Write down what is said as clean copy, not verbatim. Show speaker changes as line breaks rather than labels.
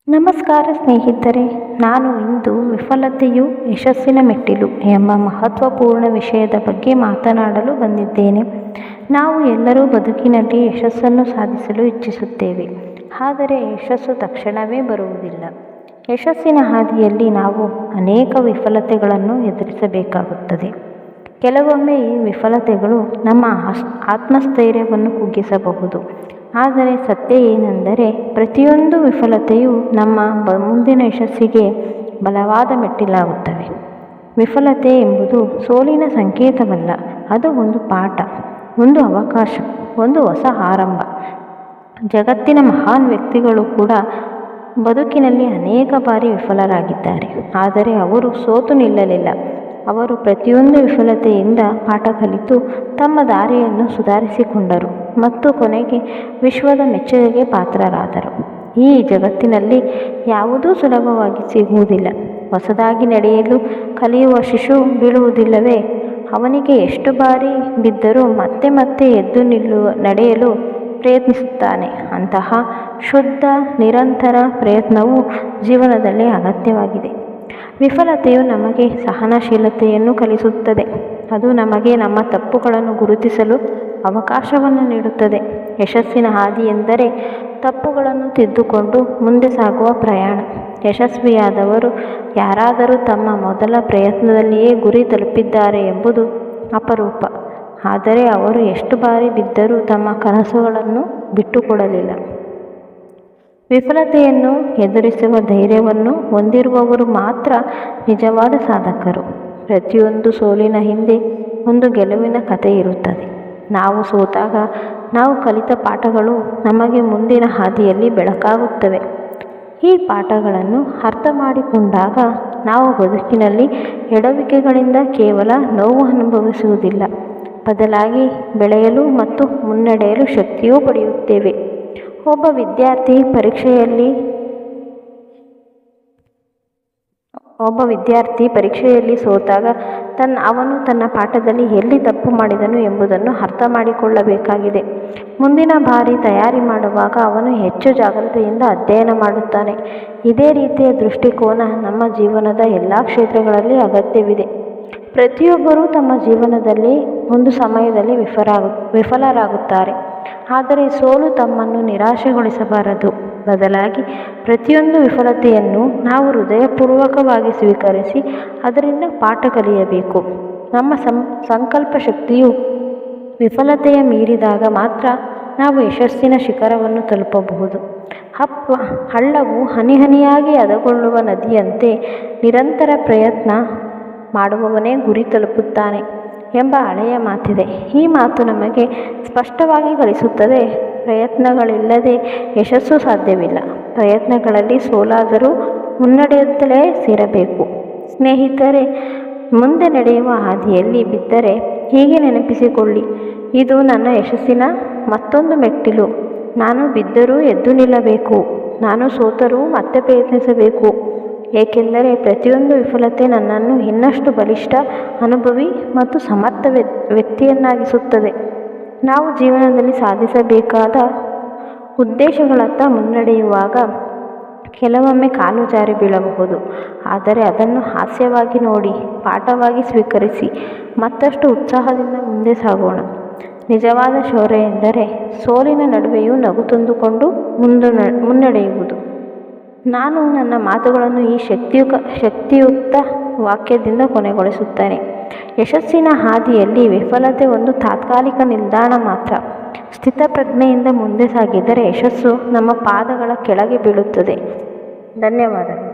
ನಮಸ್ಕಾರ ಸ್ನೇಹಿತರೆ, ನಾನು ಇಂದು ವಿಫಲತೆಯು ಯಶಸ್ಸಿನ ಮೆಟ್ಟಿಲು ಎಂಬ ಮಹತ್ವಪೂರ್ಣ ವಿಷಯದ ಬಗ್ಗೆ ಮಾತನಾಡಲು ಬಂದಿದ್ದೇನೆ. ನಾವು ಎಲ್ಲರೂ ಬದುಕಿನಲ್ಲಿ ಯಶಸ್ಸನ್ನು ಸಾಧಿಸಲು ಇಚ್ಛಿಸುತ್ತೇವೆ, ಆದರೆ ಯಶಸ್ಸು ತಕ್ಷಣವೇ ಬರುವುದಿಲ್ಲ. ಯಶಸ್ಸಿನ ಹಾದಿಯಲ್ಲಿ ನಾವು ಅನೇಕ ವಿಫಲತೆಗಳನ್ನು ಎದುರಿಸಬೇಕಾಗುತ್ತದೆ. ಕೆಲವೊಮ್ಮೆ ಈ ವಿಫಲತೆಗಳು ನಮ್ಮ ಆತ್ಮಸ್ಥೈರ್ಯವನ್ನು ಕುಗ್ಗಿಸಬಹುದು. ಆದರೆ ಸತ್ಯ ಏನೆಂದರೆ, ಪ್ರತಿಯೊಂದು ವಿಫಲತೆಯು ನಮ್ಮ ಮುಂದಿನ ಯಶಸ್ಸಿಗೆ ಬಲವಾದ ಮೆಟ್ಟಿಲಾಗುತ್ತವೆ. ವಿಫಲತೆ ಎಂಬುದು ಸೋಲಿನ ಸಂಕೇತವಲ್ಲ, ಅದು ಒಂದು ಪಾಠ, ಒಂದು ಅವಕಾಶ, ಒಂದು ಹೊಸ ಆರಂಭ. ಜಗತ್ತಿನ ಮಹಾನ್ ವ್ಯಕ್ತಿಗಳು ಕೂಡ ಬದುಕಿನಲ್ಲಿ ಅನೇಕ ಬಾರಿ ವಿಫಲರಾಗಿದ್ದಾರೆ, ಆದರೆ ಅವರು ಸೋತು ನಿಲ್ಲಲಿಲ್ಲ. ಅವರು ಪ್ರತಿಯೊಂದು ವಿಫಲತೆಯಿಂದ ಪಾಠ ಕಲಿತು ತಮ್ಮ ದಾರಿಯನ್ನು ಸುಧಾರಿಸಿಕೊಂಡರು ಮತ್ತು ಕೊನೆಗೆ ವಿಶ್ವದ ಮೆಚ್ಚುಗೆಗೆ ಪಾತ್ರರಾದರು. ಈ ಜಗತ್ತಿನಲ್ಲಿ ಯಾವುದೂ ಸುಲಭವಾಗಿ ಸಿಗುವುದಿಲ್ಲ. ಹೊಸದಾಗಿ ನಡೆಯಲು ಕಲಿಯುವ ಶಿಶು ಬೀಳುವುದಿಲ್ಲವೇ? ಅವನಿಗೆ ಎಷ್ಟು ಬಾರಿ ಬಿದ್ದರೂ ಮತ್ತೆ ಮತ್ತೆ ಎದ್ದು ನಡೆಯಲು ಪ್ರಯತ್ನಿಸುತ್ತಾನೆ. ಅಂತಹ ಶುದ್ಧ ನಿರಂತರ ಪ್ರಯತ್ನವು ಜೀವನದಲ್ಲಿ ಅಗತ್ಯವಾಗಿದೆ. ವಿಫಲತೆಯು ನಮಗೆ ಸಹನಶೀಲತೆಯನ್ನು ಕಲಿಸುತ್ತದೆ. ಅದು ನಮಗೆ ನಮ್ಮ ತಪ್ಪುಗಳನ್ನು ಗುರುತಿಸಲು ಅವಕಾಶವನ್ನು ನೀಡುತ್ತದೆ. ಯಶಸ್ಸಿನ ಹಾದಿ ಎಂದರೆ ತಪ್ಪುಗಳನ್ನು ತಿದ್ದುಕೊಂಡು ಮುಂದೆ ಸಾಗುವ ಪ್ರಯಾಣ. ಯಶಸ್ವಿಯಾದವರು ಯಾರಾದರೂ ತಮ್ಮ ಮೊದಲ ಪ್ರಯತ್ನದಲ್ಲಿಯೇ ಗುರಿ ತಲುಪಿದ್ದಾರೆ ಎಂಬುದು ಅಪರೂಪ. ಆದರೆ ಅವರು ಎಷ್ಟು ಬಾರಿ ಬಿದ್ದರೂ ತಮ್ಮ ಕನಸುಗಳನ್ನು ಬಿಟ್ಟುಕೊಡಲಿಲ್ಲ. ವಿಫಲತೆಯನ್ನು ಎದುರಿಸುವ ಧೈರ್ಯವನ್ನು ಹೊಂದಿರುವವರು ಮಾತ್ರ ನಿಜವಾದ ಸಾಧಕರು. ಪ್ರತಿಯೊಂದು ಸೋಲಿನ ಹಿಂದೆ ಒಂದು ಗೆಲುವಿನ ಕಥೆ ಇರುತ್ತದೆ. ನಾವು ಸೋತಾಗ ನಾವು ಕಲಿತ ಪಾಠಗಳು ನಮಗೆ ಮುಂದಿನ ಹಾದಿಯಲ್ಲಿ ಬೆಳಕಾಗುತ್ತವೆ. ಈ ಪಾಠಗಳನ್ನು ಅರ್ಥ ಮಾಡಿಕೊಂಡಾಗ ನಾವು ಬದುಕಿನಲ್ಲಿ ಎಡವಿಕೆಗಳಿಂದ ಕೇವಲ ನೋವು ಅನುಭವಿಸುವುದಿಲ್ಲ, ಬದಲಾಗಿ ಬೆಳೆಯಲು ಮತ್ತು ಮುನ್ನಡೆಯಲು ಶಕ್ತಿಯೂ ಪಡೆಯುತ್ತೇವೆ. ಒಬ್ಬ ವಿದ್ಯಾರ್ಥಿ ಪರೀಕ್ಷೆಯಲ್ಲಿ ಸೋತಾಗ ಅವನು ತನ್ನ ಪಾಠದಲ್ಲಿ ಎಲ್ಲಿ ತಪ್ಪು ಮಾಡಿದನು ಎಂಬುದನ್ನು ಅರ್ಥ ಮಾಡಿಕೊಳ್ಳಬೇಕಾಗಿದೆ. ಮುಂದಿನ ಬಾರಿ ತಯಾರಿ ಮಾಡುವಾಗ ಅವನು ಹೆಚ್ಚು ಜಾಗ್ರತೆಯಿಂದ ಅಧ್ಯಯನ ಮಾಡುತ್ತಾನೆ. ಇದೇ ರೀತಿಯ ದೃಷ್ಟಿಕೋನ ನಮ್ಮ ಜೀವನದ ಎಲ್ಲ ಕ್ಷೇತ್ರಗಳಲ್ಲಿ ಅಗತ್ಯವಿದೆ. ಪ್ರತಿಯೊಬ್ಬರೂ ತಮ್ಮ ಜೀವನದಲ್ಲಿ ಒಂದು ಸಮಯದಲ್ಲಿ ವಿಫಲರಾಗುತ್ತಾರೆ. ಆದರೆ ಸೋಲು ತಮ್ಮನ್ನು ನಿರಾಶೆಗೊಳಿಸಬಾರದು. ಬದಲಾಗಿ ಪ್ರತಿಯೊಂದು ವಿಫಲತೆಯನ್ನು ನಾವು ಹೃದಯಪೂರ್ವಕವಾಗಿ ಸ್ವೀಕರಿಸಿ ಅದರಿಂದ ಪಾಠ ಕಲಿಯಬೇಕು. ನಮ್ಮ ಸಂಕಲ್ಪ ಶಕ್ತಿಯು ವಿಫಲತೆಯ ಮೀರಿದಾಗ ಮಾತ್ರ ನಾವು ಯಶಸ್ಸಿನ ಶಿಖರವನ್ನು ತಲುಪಬಹುದು. ಹಳ್ಳವು ಹನಿ ಹನಿಯಾಗಿ ಹದಗೊಳ್ಳುವ ನದಿಯಂತೆ ನಿರಂತರ ಪ್ರಯತ್ನ ಮಾಡುವವನೇ ಗುರಿ ತಲುಪುತ್ತಾನೆ ಎಂಬ ಹಳೆಯ ಮಾತಿದೆ. ಈ ಮಾತು ನಮಗೆ ಸ್ಪಷ್ಟವಾಗಿ ಕಲಿಸುತ್ತದೆ, ಪ್ರಯತ್ನಗಳಿಲ್ಲದೆ ಯಶಸ್ಸು ಸಾಧ್ಯವಿಲ್ಲ. ಪ್ರಯತ್ನಗಳಲ್ಲಿ ಸೋಲಾದರೂ ಮುನ್ನಡೆಯುತ್ತಲೇ ಸೇರಬೇಕು. ಸ್ನೇಹಿತರೆ, ಮುಂದೆ ನಡೆಯುವ ಹಾದಿಯಲ್ಲಿ ಬಿದ್ದರೆ ಹೀಗೆ ನೆನಪಿಸಿಕೊಳ್ಳಿ, ಇದು ನನ್ನ ಯಶಸ್ಸಿನ ಮತ್ತೊಂದು ಮೆಟ್ಟಿಲು. ನಾನು ಬಿದ್ದರೂ ಎದ್ದು ನಿಲ್ಲಬೇಕು, ನಾನು ಸೋತರೂ ಮತ್ತೆ ಪ್ರಯತ್ನಿಸಬೇಕು. ಏಕೆಂದರೆ ಪ್ರತಿಯೊಂದು ವಿಫಲತೆ ನನ್ನನ್ನು ಇನ್ನಷ್ಟು ಬಲಿಷ್ಠ, ಅನುಭವಿ ಮತ್ತು ಸಮರ್ಥ ವ್ಯಕ್ತಿಯನ್ನಾಗಿಸುತ್ತದೆ. ನಾವು ಜೀವನದಲ್ಲಿ ಸಾಧಿಸಬೇಕಾದ ಉದ್ದೇಶಗಳತ್ತ ಮುನ್ನಡೆಯುವಾಗ ಕೆಲವೊಮ್ಮೆ ಕಾಲು ಜಾರಿ ಬೀಳಬಹುದು. ಆದರೆ ಅದನ್ನು ಹಾಸ್ಯವಾಗಿ ನೋಡಿ, ಪಾಠವಾಗಿ ಸ್ವೀಕರಿಸಿ ಮತ್ತಷ್ಟು ಉತ್ಸಾಹದಿಂದ ಮುಂದೆ ಸಾಗೋಣ. ನಿಜವಾದ ಶೌರ್ಯ ಎಂದರೆ ಸೋಲಿನ ನಡುವೆಯೂ ನಗು ತಂದುಕೊಂಡು ಮುನ್ನಡೆಯುವುದು. ನಾನು ನನ್ನ ಮಾತುಗಳನ್ನು ಈ ಶಕ್ತಿಯುಕ್ತ ವಾಕ್ಯದಿಂದ ಕೊನೆಗೊಳಿಸುತ್ತೇನೆ. ಯಶಸ್ಸಿನ ಹಾದಿಯಲ್ಲಿ ವಿಫಲತೆ ಒಂದು ತಾತ್ಕಾಲಿಕ ನಿಲ್ದಾಣ ಮಾತ್ರ. ಸ್ಥಿತಪ್ರಜ್ಞೆಯಿಂದ ಮುಂದೆ ಸಾಗಿದರೆ ಯಶಸ್ಸು ನಮ್ಮ ಪಾದಗಳ ಕೆಳಗೆ ಬೀಳುತ್ತದೆ. ಧನ್ಯವಾದಗಳು.